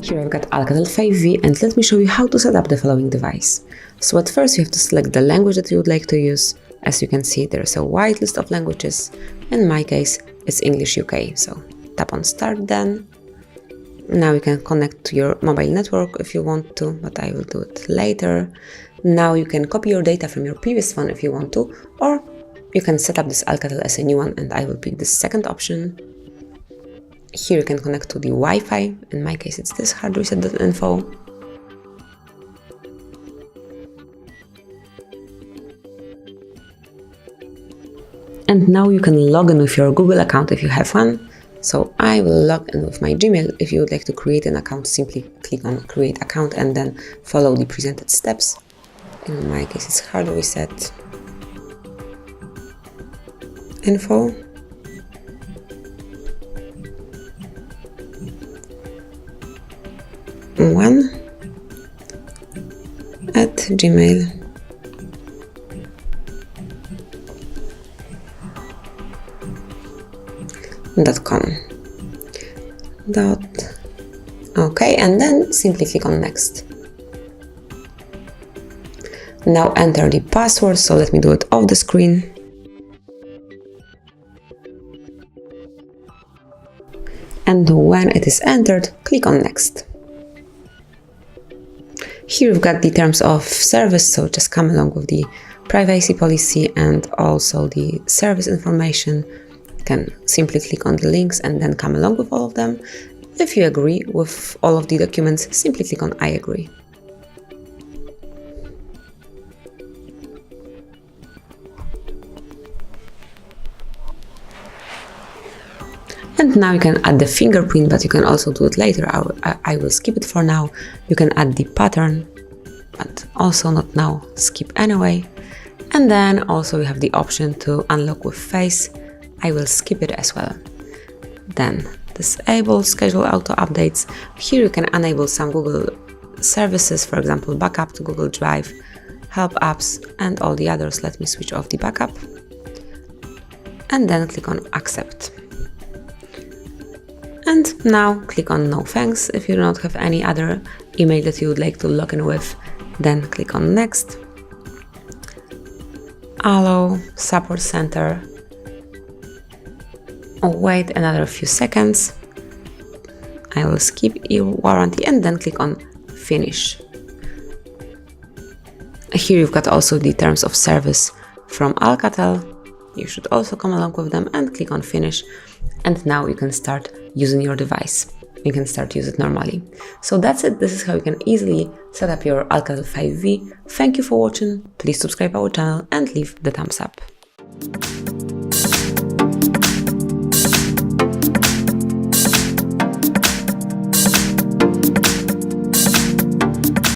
Here I've got Alcatel 5V, and let me show you how to set up the following device. So at first you have to select the language that you would like to use. As you can see, there's a wide list of languages. In my case, it's English UK, so tap on Start then. Now you can connect to your mobile network if you want to, but I will do it later. Now you can copy your data from your previous phone if you want to, or you can set up this Alcatel as a new one, and I will pick the second option. Here you can connect to the Wi-Fi. In my case, it's this HardReset.Info. And now you can log in with your Google account if you have one. So I will log in with my Gmail. If you would like to create an account, simply click on Create Account and then follow the presented steps. In my case, it's HardReset.Info. gmail.com. Okay, and then simply click on Next. Now enter the password, so let me do it off the screen. And when it is entered, click on Next. Here we've got the terms of service, so just come along with the privacy policy and also the service information. You can simply click on the links and then come along with all of them. If you agree with all of the documents, simply click on I agree. And now you can add the fingerprint, but you can also do it later. I will skip it for now. You can add the pattern, but also not now. Skip anyway. And then also we have the option to unlock with face. I will skip it as well. Then disable schedule auto updates. Here you can enable some Google services, for example, backup to Google Drive, help apps, and all the others. Let me switch off the backup. And then click on accept. And now click on no thanks. If you do not have any other email that you would like to log in with, then click on next. Allow support center. Wait another few seconds. I will skip e-warranty and then click on finish. Here you've got also the terms of service from Alcatel. You should also come along with them and click on finish. And now you can start using your device. You can start use it normally. So that's it. This is how you can easily set up your Alcatel 5V. Thank you for watching. Please subscribe our channel and leave the thumbs up.